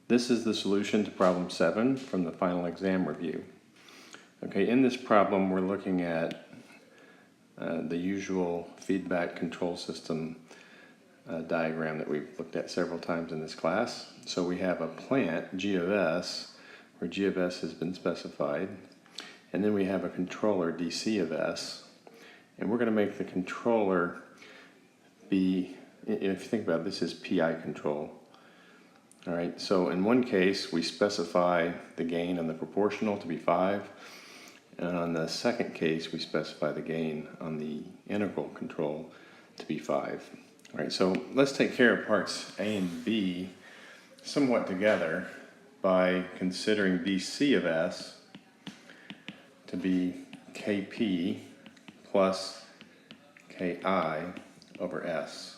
This is the solution to problem 7 from the final exam review. Okay, in this problem we're looking at the usual feedback control system diagram that we've looked at several times in this class. So we have a plant, G of S, where G of S has been specified, and then we have a controller, DC of S, and we're going to make the controller be, if you think about it, this is PI control. All right, so in one case we specify the gain on the proportional to be 5, and on the second case we specify the gain on the integral control to be 5. All right, so let's take care of parts A and B somewhat together by considering DC of S to be Kp plus Ki over S.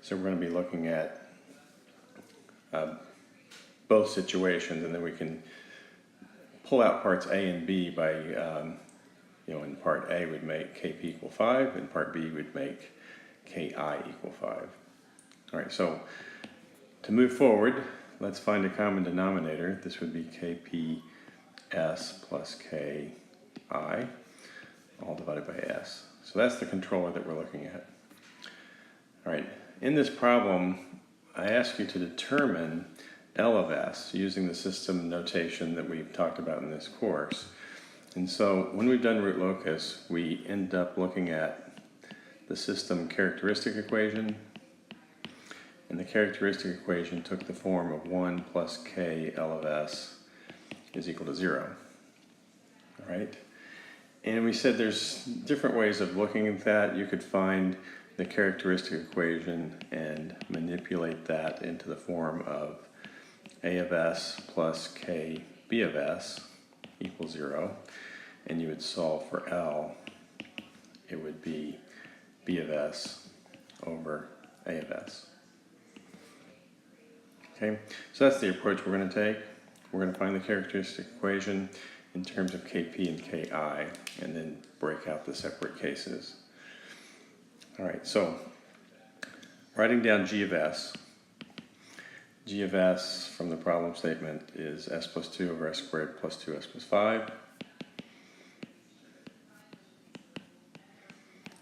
So we're going to be looking at both situations, and then we can pull out parts A and B by, in part A we'd make Kp equal 5, in part B we'd make Ki equal 5. All right, so to move forward, let's find a common denominator. This would be Kps plus Ki, all divided by S. So that's the controller that we're looking at. All right, in this problem, I ask you to determine L of S using the system notation that we've talked about in this course. And so when we've done root locus, we end up looking at the system characteristic equation, and the characteristic equation took the form of 1 plus K L of S is equal to 0. All right? And we said there's different ways of looking at that. You could find the characteristic equation and manipulate that into the form of A of S plus K B of S equals 0, and you would solve for L. It would be B of S over A of S. Okay, so that's the approach we're going to take. We're going to find the characteristic equation in terms of Kp and Ki, and then break out the separate cases. All right, so writing down G of S. G of S from the problem statement is S plus 2 over S squared plus 2S plus 5.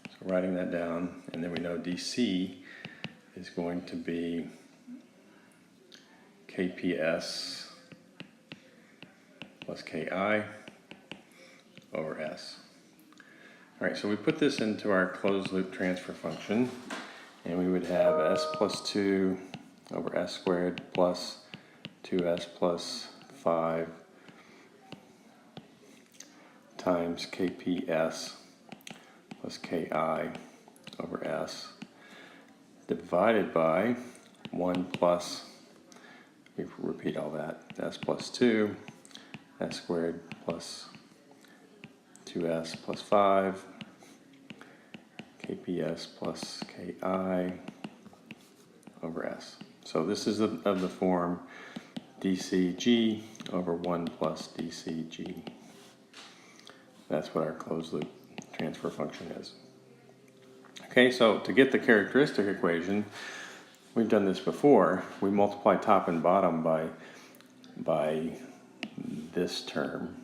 So writing that down, and then we know DC is going to be Kps plus Ki over S. All right, so we put this into our closed loop transfer function, and we would have S plus 2 over S squared plus 2S plus 5 times Kps plus Ki over S divided by 1 plus, we repeat all that, S plus 2, S squared plus 2S plus 5, Kps plus Ki over S. So this is of the form dCg over 1 plus dCg. That's what our closed loop transfer function is. Okay, so to get the characteristic equation, we've done this before. We multiply top and bottom by this term.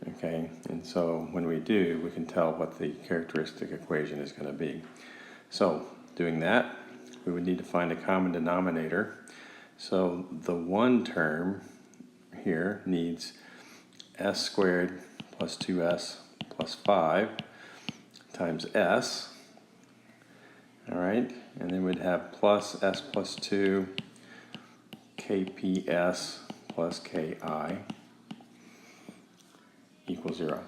Okay, and so when we do, we can tell what the characteristic equation is going to be. So doing that, we would need to find a common denominator. So the 1 term here needs S squared plus 2S plus 5 times S. All right, and then we'd have plus S plus 2 Kps plus Ki equals 0.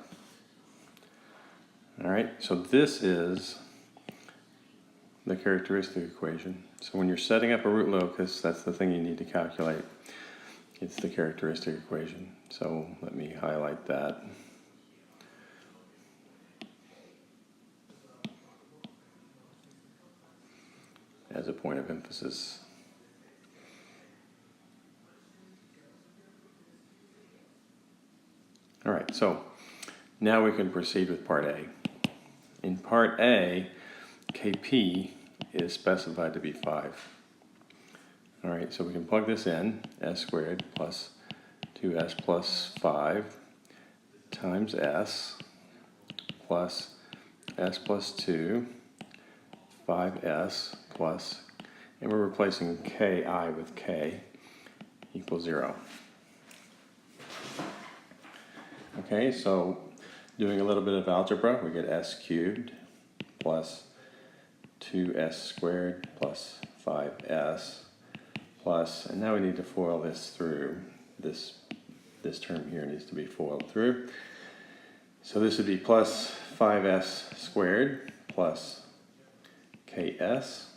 All right, so this is the characteristic equation. So when you're setting up a root locus, that's the thing you need to calculate. It's the characteristic equation. So let me highlight that. As a point of emphasis. All right, so now we can proceed with part A. In part A, Kp is specified to be 5. All right, so we can plug this in, s squared plus 2s plus 5 times s plus s plus 2, 5s plus, and we're replacing ki with k equals 0. Okay, so doing a little bit of algebra, we get s cubed plus 2s squared plus 5s plus, and now we need to FOIL this through. This term here needs to be FOILed through. So this would be plus 5s squared plus ks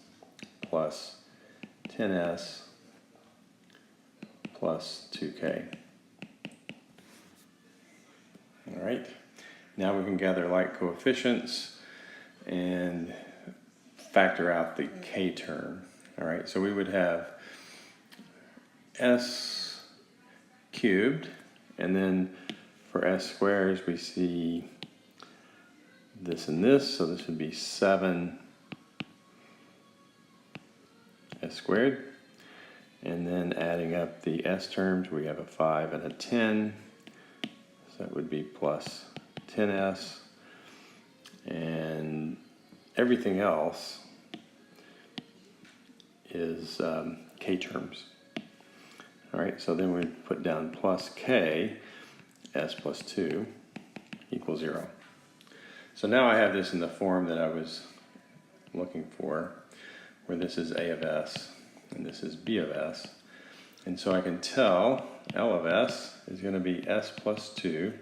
plus 10s plus 2k. All right, now we can gather like coefficients and factor out the k term. All right, so we would have s cubed, and then for s squares we see this and this, so this would be 7 s squared, and then adding up the s terms, we have a 5 and a 10, so that would be plus 10s, and everything else is k terms. All right, so then we put down plus k, s plus 2 equals 0. So now I have this in the form that I was looking for, where this is a of s and this is b of s. And so I can tell L of s is going to be s plus 2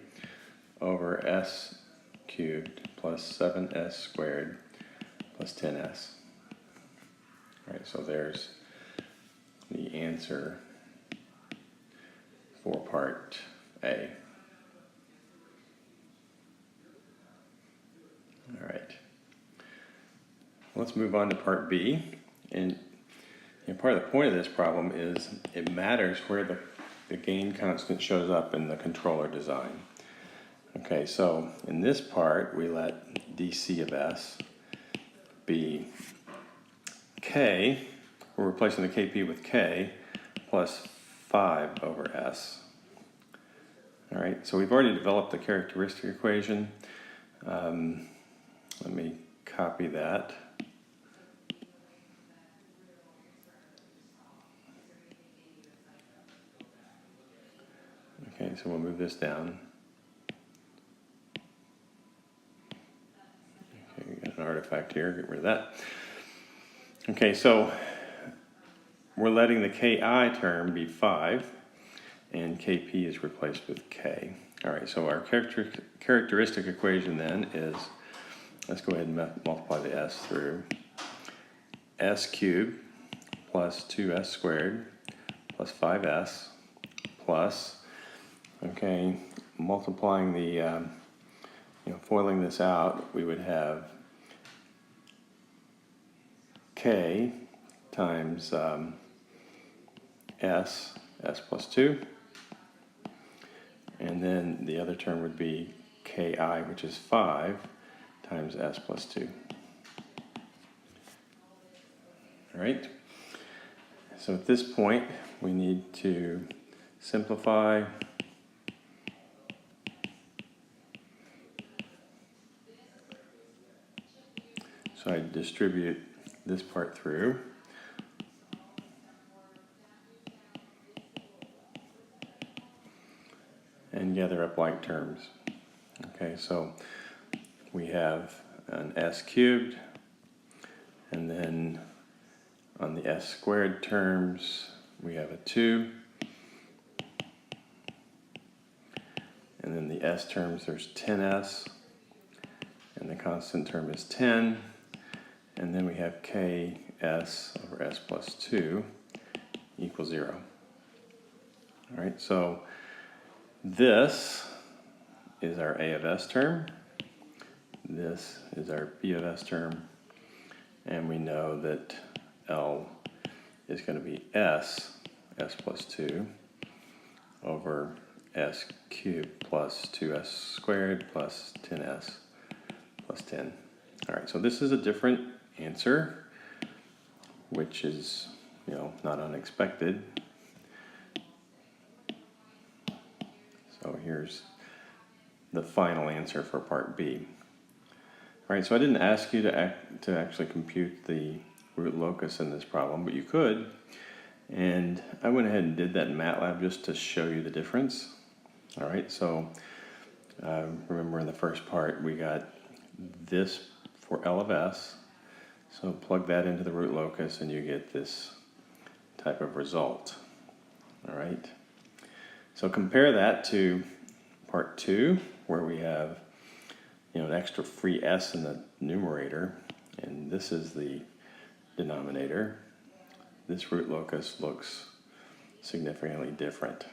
over s cubed plus 7s squared plus 10s. All right, so there's the answer for part A. All right, let's move on to part B. And part of the point of this problem is it matters where the gain constant shows up in the controller design. Okay, so in this part, we let dc of s be k, we're replacing the kp with k, plus 5 over s. All right, so we've already developed the characteristic equation. Let me copy that. Okay, so we'll move this down. Okay, we got an artifact here, get rid of that. Okay, so we're letting the ki term be 5, and kp is replaced with k. All right, so our characteristic equation then is, let's go ahead and multiply the s through. S cubed plus 2s squared plus 5s plus, okay, multiplying the, foiling this out, we would have k times s plus 2, and then the other term would be ki, which is 5 times s plus 2. All right, so at this point we need to simplify. So I distribute this part through. And gather up like terms. Okay, so we have an s cubed, and then on the s squared terms we have a 2, and then the s terms there's 10s, and the constant term is 10, and then we have ks over s plus 2 equals 0. All right, so this is our a of s term, this is our b of s term, and we know that L is going to be s plus 2 over s cubed plus 2s squared plus 10s plus 10. All right, so this is a different answer, which is not unexpected. So here's the final answer for part B. All right, so I didn't ask you to actually compute the root locus in this problem, but you could. And I went ahead and did that in MATLAB just to show you the difference. All right, so remember in the first part we got this for L of S. So plug that into the root locus and you get this type of result. All right. So compare that to part 2, where we have an extra free s in the numerator, and this is the denominator. This root locus looks significantly different.